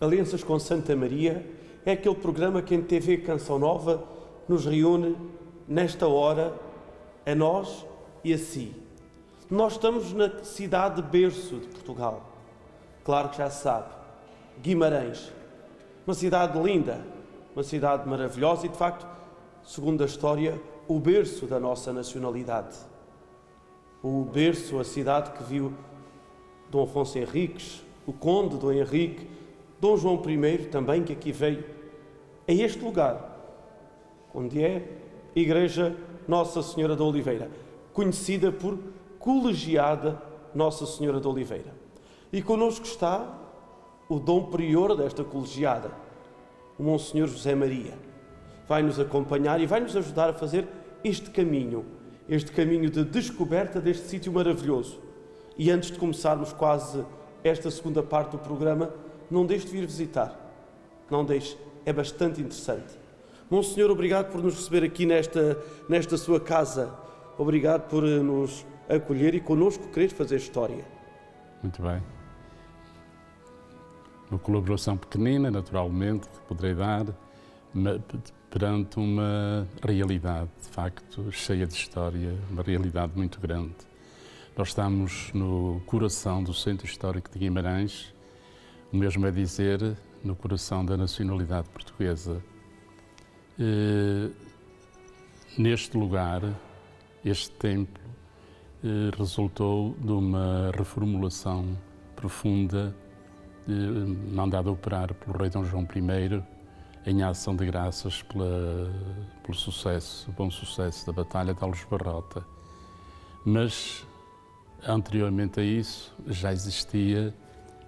Alianças com Santa Maria é aquele programa que em TV Canção Nova nos reúne nesta hora, a nós e a si. Nós estamos na cidade de berço de Portugal. Claro que já se sabe, Guimarães. Uma cidade linda, uma cidade maravilhosa e, de facto, segundo a história, o berço da nossa nacionalidade. O berço, a cidade que viu Dom Afonso Henriques, o Conde Dom Henrique, Dom João I também, que aqui veio, a este lugar, onde é a Igreja Nossa Senhora da Oliveira, conhecida por Colegiada Nossa Senhora da Oliveira. E connosco está o Dom Prior desta colegiada, o Monsenhor José Maria. Vai-nos acompanhar e vai-nos ajudar a fazer este caminho de descoberta deste sítio maravilhoso. E antes de começarmos quase esta segunda parte do programa, não deixe de vir visitar. Não deixe, é bastante interessante. Monsenhor, obrigado por nos receber aqui nesta sua casa. Obrigado por nos acolher e connosco querer fazer história. Muito bem. Uma colaboração pequenina, naturalmente, que poderei dar, perante uma realidade, de facto, cheia de história, uma realidade muito grande. Nós estamos no coração do Centro Histórico de Guimarães, o mesmo é dizer, no coração da nacionalidade portuguesa. Neste lugar, este templo resultou de uma reformulação profunda mandada operar pelo rei Dom João I em ação de graças pelo bom sucesso da Batalha de Aljubarrota. Mas, anteriormente a isso, já existia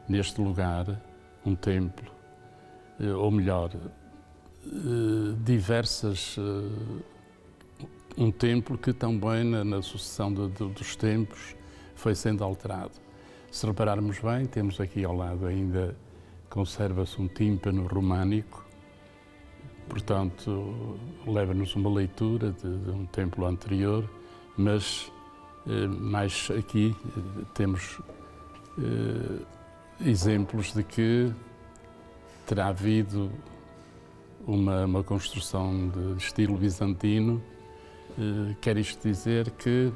neste lugar um templo, ou melhor, um templo que também na sucessão dos tempos foi sendo alterado. Se repararmos bem, temos aqui ao lado ainda, conserva-se um tímpano românico, portanto leva-nos uma leitura de um templo anterior, mas mais aqui temos exemplos de que terá havido uma construção de estilo bizantino. Quer isto dizer que,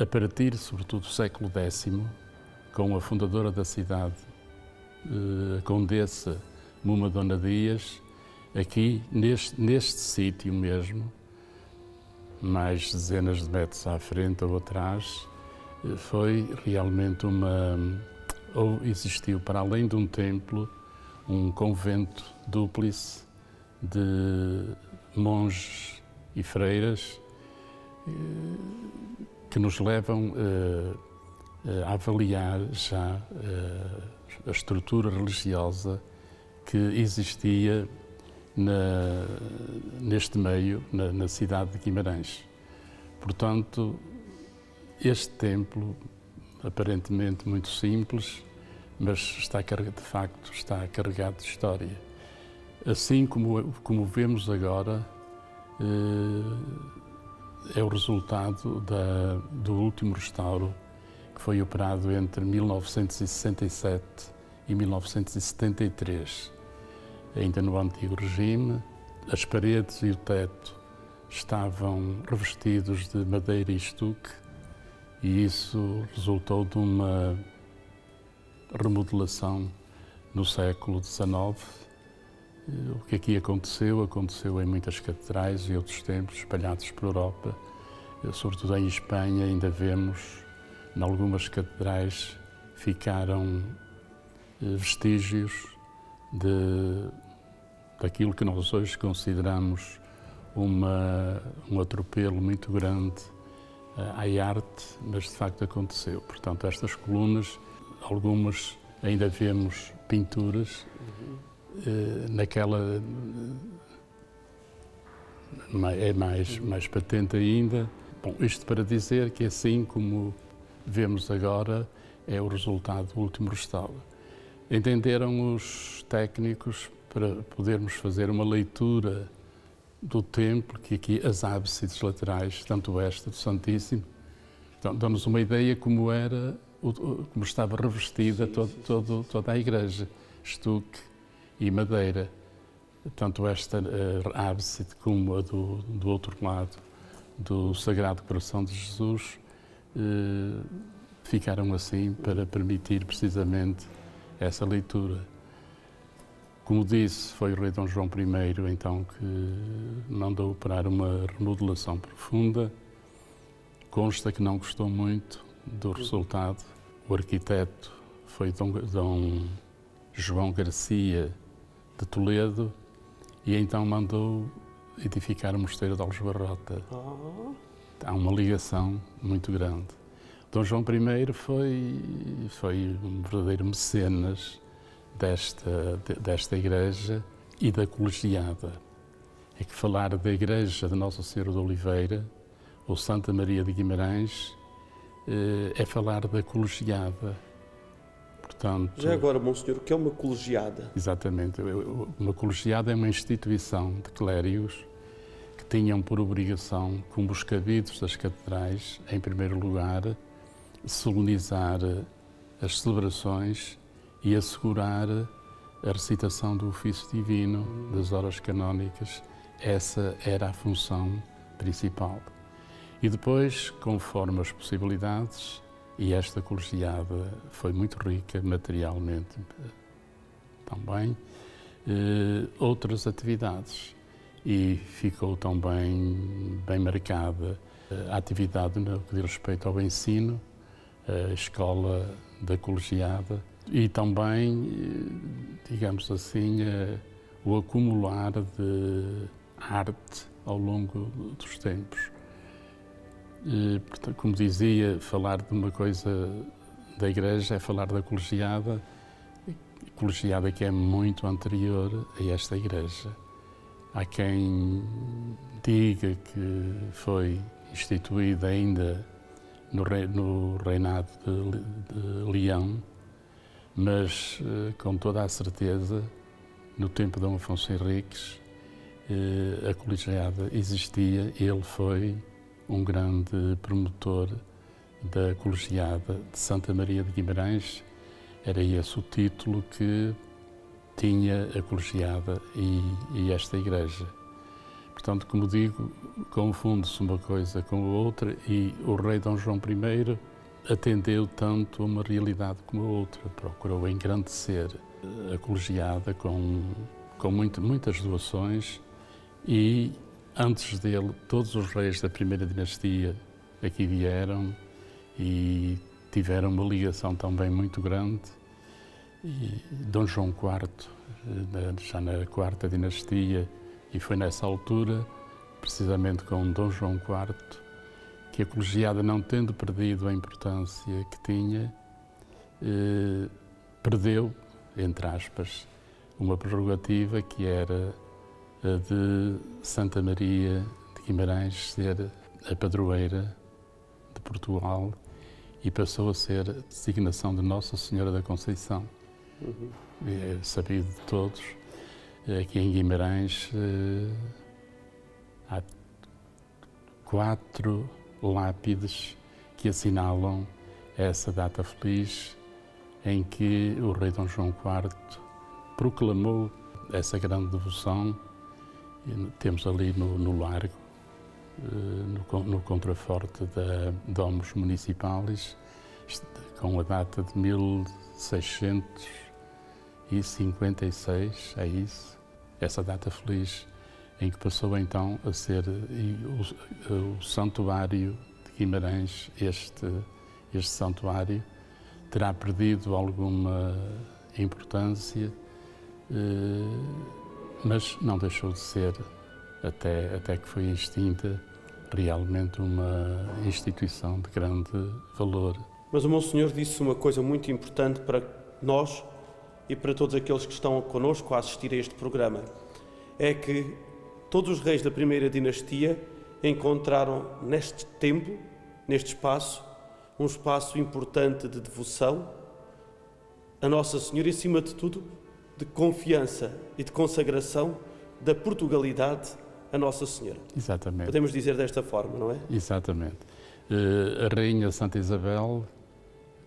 a partir, sobretudo, do século X, com a fundadora da cidade, a Condessa Muma Dona Dias, aqui, neste sítio mesmo, mais dezenas de metros à frente ou atrás, foi realmente ou existiu, para além de um templo, um convento dúplice de monges e freiras que nos levam a avaliar já a estrutura religiosa que existia neste meio, na cidade de Guimarães. Portanto, este templo, aparentemente muito simples, mas de facto está carregado de história. Assim como vemos agora, é o resultado do último restauro que foi operado entre 1967 e 1973. Ainda no antigo regime, as paredes e o teto estavam revestidos de madeira e estuque, e isso resultou de uma remodelação no século XIX. O que aqui aconteceu em muitas catedrais e outros templos espalhados por Europa, sobretudo em Espanha. Ainda vemos, em algumas catedrais, ficaram vestígios daquilo que nós hoje consideramos um atropelo muito grande à arte, mas de facto aconteceu. Portanto, estas colunas, algumas ainda vemos pinturas, naquela é mais patente ainda. Bom, isto para dizer que, assim como vemos agora, é o resultado do último restauro. Entenderam os técnicos, para podermos fazer uma leitura do templo, que aqui as ábsides laterais, tanto esta do Santíssimo, dão-nos uma ideia como estava revestida toda a igreja. estuque e madeira. Tanto esta ábside como a do outro lado, do Sagrado Coração de Jesus, ficaram assim para permitir precisamente essa leitura. Como disse, foi o rei Dom João I, então, que mandou operar uma remodelação profunda. Consta que não gostou muito do resultado. O arquiteto foi Dom João Garcia de Toledo e então mandou edificar o mosteiro de Aljubarrota. Há uma ligação muito grande. Dom João I foi um verdadeiro mecenas desta igreja e da colegiada. É que falar da igreja de Nossa Senhora de Oliveira ou Santa Maria de Guimarães é falar da colegiada. Portanto, já agora, Monsenhor, o que é uma colegiada? Exatamente. Uma colegiada é uma instituição de clérigos que tinham por obrigação, como os cabidos das catedrais, em primeiro lugar, solenizar as celebrações e assegurar a recitação do ofício divino, das horas canónicas. Essa era a função principal. E depois, conforme as possibilidades, e esta colegiada foi muito rica materialmente também, outras atividades. E ficou também bem marcada a atividade no que diz respeito ao ensino, a escola da colegiada e também, digamos assim, o acumular de arte ao longo dos tempos. Portanto, como dizia, falar de uma coisa da igreja é falar da colegiada que é muito anterior a esta igreja. Há quem diga que foi instituída ainda no reinado de Leão, mas com toda a certeza, no tempo de Dom Afonso Henriques, a colegiada existia. Ele foi um grande promotor da colegiada de Santa Maria de Guimarães. Era esse o título que tinha a colegiada e esta igreja. Portanto, como digo, confunde-se uma coisa com a outra e o rei Dom João I atendeu tanto a uma realidade como a outra. Procurou engrandecer a colegiada com muitas doações e, antes dele, todos os reis da primeira dinastia aqui vieram e tiveram uma ligação também muito grande. E Dom João IV, já na quarta dinastia, e foi nessa altura, precisamente com Dom João IV, que a colegiada, não tendo perdido a importância que tinha, perdeu, entre aspas, uma prerrogativa que era a de Santa Maria de Guimarães ser a padroeira de Portugal e passou a ser a designação de Nossa Senhora da Conceição. É sabido de todos, aqui em Guimarães há 4 lápides que assinalam essa data feliz em que o rei Dom João IV proclamou essa grande devoção. Temos ali no largo, no contraforte da Domus Municipalis, com a data de 1656, é isso, essa data feliz, em que passou então a ser o Santuário de Guimarães. Este santuário terá perdido alguma importância, mas não deixou de ser, até que foi extinta, realmente uma instituição de grande valor. Mas o Monsenhor disse uma coisa muito importante para nós e para todos aqueles que estão connosco a assistir a este programa. É que todos os reis da primeira dinastia encontraram neste templo, neste espaço, um espaço importante de devoção a Nossa Senhora e, acima de tudo, de confiança e de consagração da Portugalidade a Nossa Senhora. Exatamente. Podemos dizer desta forma, não é? Exatamente. A Rainha Santa Isabel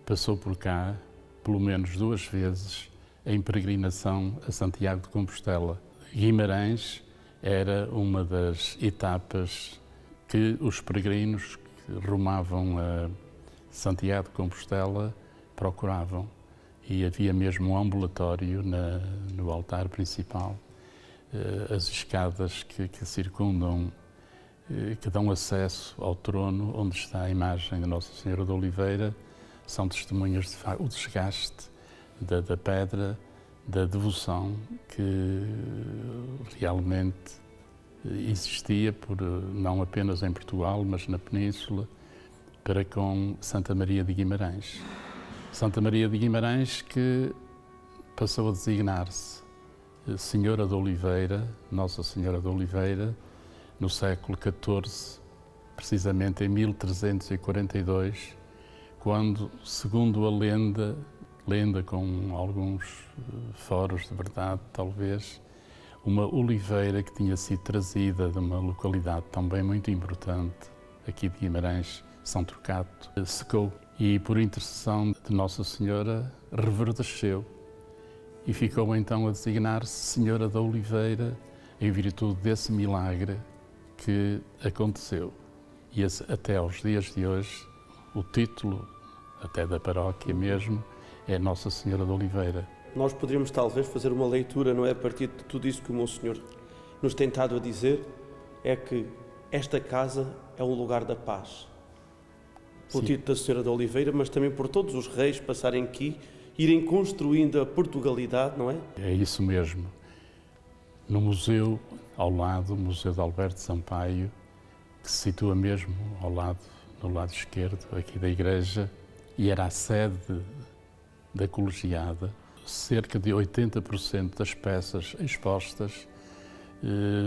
passou por cá, pelo menos 2 vezes, em peregrinação a Santiago de Compostela. Guimarães era uma das etapas que os peregrinos que rumavam a Santiago de Compostela procuravam. E havia mesmo um ambulatório no altar principal. As escadas que circundam, que dão acesso ao trono onde está a imagem de Nossa Senhora da Oliveira, são testemunhas do desgaste da pedra, da devoção que realmente existia, não apenas em Portugal, mas na Península, para com Santa Maria de Guimarães. Santa Maria de Guimarães que passou a designar-se Senhora da Oliveira, Nossa Senhora da Oliveira, no século XIV, precisamente em 1342, quando, segundo a lenda com alguns foros de verdade, talvez, uma oliveira que tinha sido trazida de uma localidade também muito importante, aqui de Guimarães, São Trocato, secou e, por intercessão de Nossa Senhora, reverdeceu e ficou então a designar-se Senhora da Oliveira em virtude desse milagre que aconteceu. E até aos dias de hoje, o título, até da paróquia mesmo, é Nossa Senhora da Oliveira. Nós poderíamos talvez fazer uma leitura, não é, a partir de tudo isso que o Monsenhor nos tem estado a dizer, é que esta casa é um lugar da paz. Pelo título da Senhora da Oliveira, mas também por todos os reis passarem aqui, irem construindo a Portugalidade, não é? É isso mesmo. No museu, ao lado, o Museu de Alberto Sampaio, que se situa mesmo ao lado, no lado esquerdo, aqui da igreja, e era a sede da colegiada. Cerca de 80% das peças expostas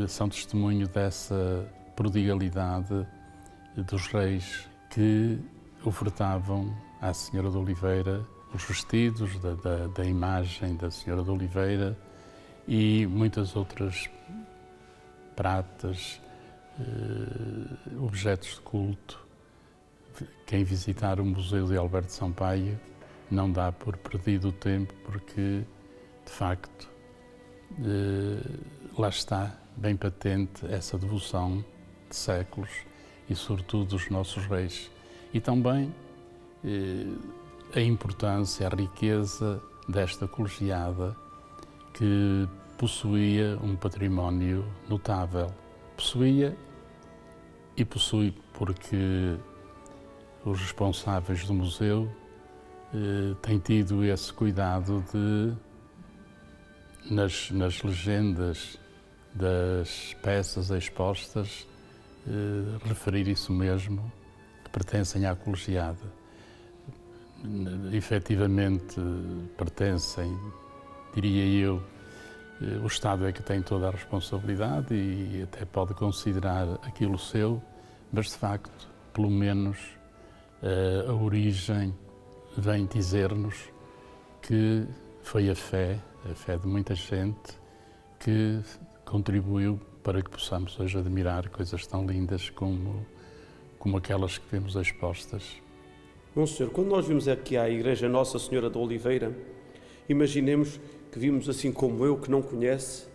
são testemunho dessa prodigalidade dos reis que ofertavam à Senhora da Oliveira os vestidos da imagem da Senhora da Oliveira e muitas outras pratas, objetos de culto. Quem visitar o Museu de Alberto Sampaio não dá por perdido o tempo, porque, de facto, lá está bem patente essa devoção de séculos e, sobretudo, dos nossos reis. E também a importância, a riqueza desta colegiada que possuía um património notável. Possuía e possui porque os responsáveis do museu têm tido esse cuidado de, nas legendas das peças expostas, referir isso mesmo, que pertencem à colegiada. Efetivamente pertencem, diria eu, o Estado é que tem toda a responsabilidade e até pode considerar aquilo seu, mas de facto, pelo menos, a origem vem dizer-nos que foi a fé de muita gente que contribuiu para que possamos hoje admirar coisas tão lindas como aquelas que vemos expostas. Monsenhor, quando nós vimos aqui à Igreja Nossa Senhora da Oliveira, imaginemos que vimos assim como eu, que não conhece,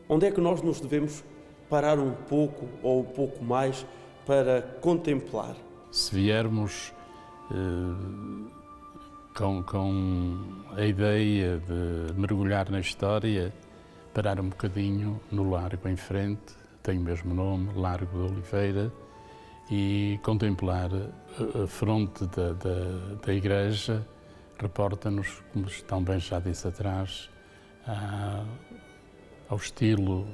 onde é que nós nos devemos parar um pouco ou um pouco mais para contemplar? Se viermos com a ideia de mergulhar na história, parar um bocadinho no largo em frente, tem o mesmo nome, Largo da Oliveira, e contemplar a fronte da igreja, reporta-nos, como também já disse atrás, ao estilo,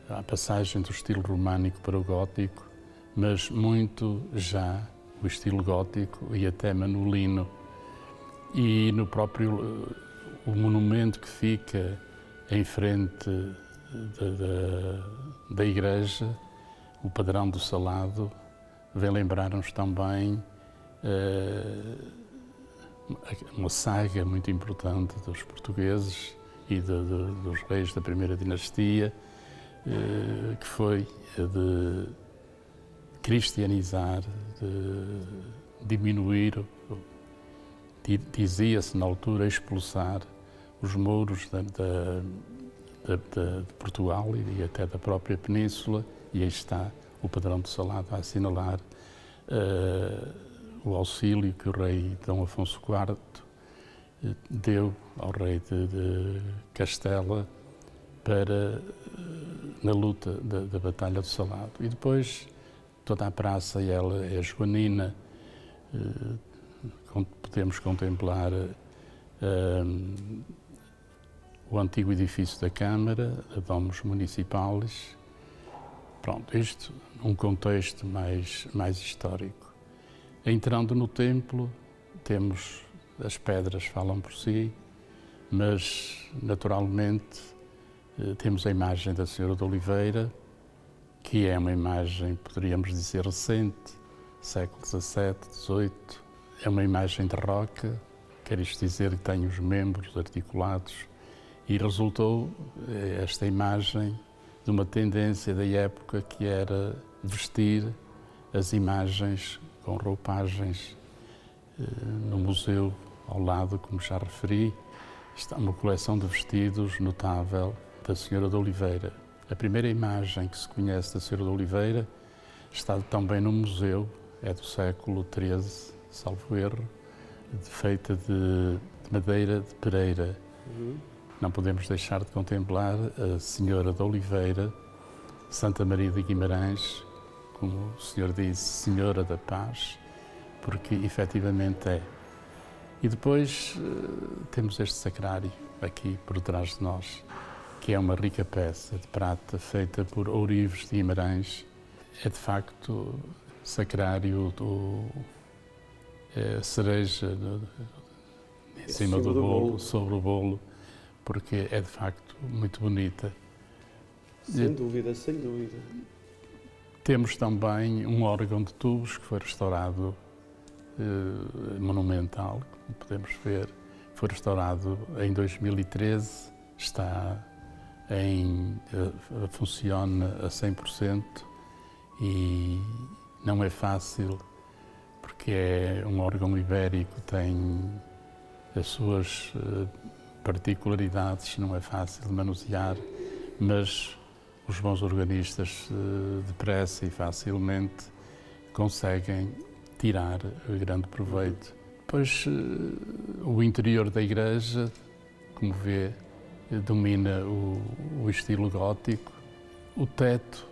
à passagem do estilo românico para o gótico, mas muito já o estilo gótico e até manolino. E no próprio o monumento que fica em frente da igreja, o Padrão do Salado, vem lembrar-nos também uma saga muito importante dos portugueses e dos reis da primeira dinastia, que foi a de cristianizar, de diminuir, dizia-se na altura, expulsar os muros de Portugal e até da própria península, e aí está o padrão de Salado a assinalar o auxílio que o rei Dom Afonso IV deu ao rei de Castela na luta da Batalha do Salado. E depois toda a praça ela é joanina, podemos contemplar o antigo edifício da Câmara, a Domus Municipales. Pronto, isto num contexto mais histórico. Entrando no templo, temos as pedras falam por si, mas naturalmente temos a imagem da Senhora de Oliveira, que é uma imagem, poderíamos dizer, recente, século XVII, XVIII. É uma imagem de roca, quer isto dizer que tem os membros articulados, e resultou esta imagem de uma tendência da época que era vestir as imagens com roupagens. No museu ao lado, como já referi, está uma coleção de vestidos notável da Senhora de Oliveira. A primeira imagem que se conhece da Senhora de Oliveira está também no museu, é do século XIII, salvo erro, feita de madeira de pereira. Não podemos deixar de contemplar a Senhora de Oliveira, Santa Maria de Guimarães, como o Senhor disse, Senhora da Paz, porque efetivamente é. E depois temos este sacrário aqui por trás de nós, que é uma rica peça de prata feita por ourives de Guimarães. É de facto sacrário cereja em cima do bolo, sobre o bolo, porque é de facto muito bonita. Sem dúvida, sem dúvida. Temos também um órgão de tubos que foi restaurado, monumental, como podemos ver. Foi restaurado em 2013, funciona a 100% e não é fácil, porque é um órgão ibérico, tem as suas particularidades, não é fácil de manusear, mas os bons organistas depressa e facilmente conseguem tirar grande proveito. Depois, o interior da igreja, como vê, domina o estilo gótico. O teto,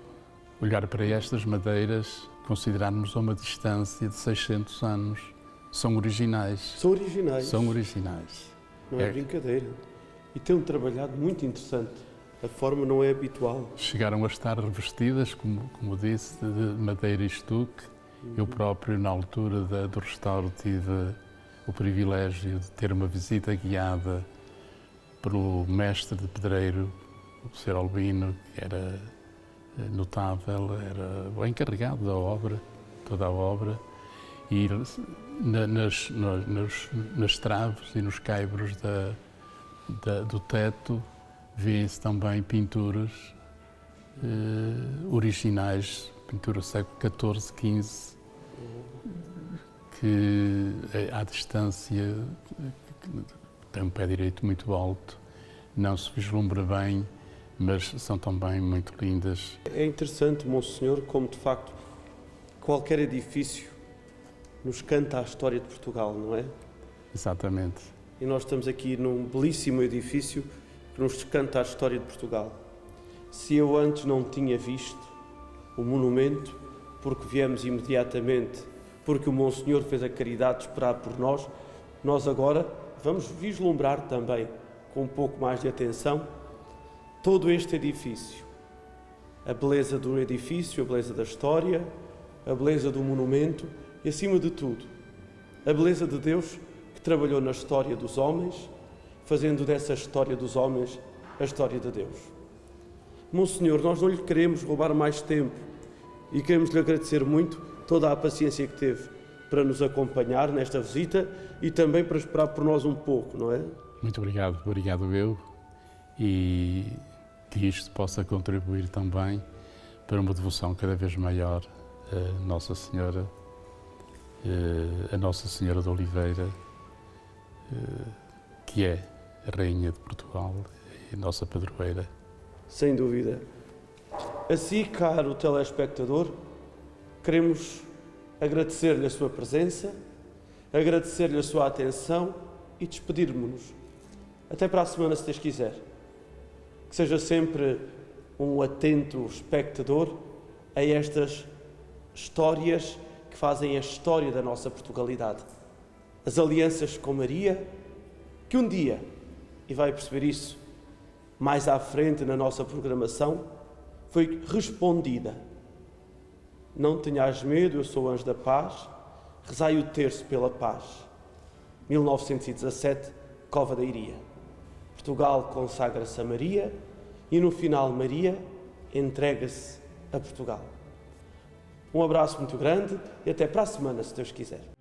olhar para estas madeiras, considerarmos a uma distância de 600 anos, são originais. São originais. São originais. Não é brincadeira. E tem um trabalhado muito interessante. A forma não é habitual. Chegaram a estar revestidas, como disse, de madeira e estuque. Eu próprio, na altura do restauro, tive o privilégio de ter uma visita guiada pelo mestre de pedreiro, o Sr. Albino, que era notável, era o encarregado da obra, toda a obra, e nas traves e nos caibros do teto vêem-se também pinturas originais, pintura do século XIV, XV, que à distância tem um pé direito muito alto, não se vislumbra bem, mas são também muito lindas. É interessante, Monsenhor, como de facto qualquer edifício nos canta a história de Portugal, não é? Exatamente. E nós estamos aqui num belíssimo edifício que nos canta a história de Portugal. Se eu antes não tinha visto o monumento, porque viemos imediatamente, porque o Monsenhor fez a caridade de esperar por nós, nós agora vamos vislumbrar também, com um pouco mais de atenção, todo este edifício. A beleza do edifício, a beleza da história, a beleza do monumento e, acima de tudo, a beleza de Deus que trabalhou na história dos homens, fazendo dessa história dos homens a história de Deus. Monsenhor, nós não lhe queremos roubar mais tempo e queremos lhe agradecer muito toda a paciência que teve para nos acompanhar nesta visita e também para esperar por nós um pouco, não é? Muito obrigado, obrigado eu, e que isto possa contribuir também para uma devoção cada vez maior a Nossa Senhora de Oliveira, que é a Rainha de Portugal e nossa padroeira. Sem dúvida. Assim, caro telespectador, queremos agradecer-lhe a sua presença, agradecer-lhe a sua atenção e despedirmos-nos. Até para a semana, se Deus quiser. Que seja sempre um atento espectador a estas histórias que fazem a história da nossa Portugalidade. As alianças com Maria, que um dia, e vai perceber isso mais à frente na nossa programação, foi respondida. Não tenhas medo, eu sou o anjo da paz, rezai o terço pela paz. 1917, Cova da Iria. Portugal consagra-se a Maria e no final Maria entrega-se a Portugal. Um abraço muito grande e até para a semana, se Deus quiser.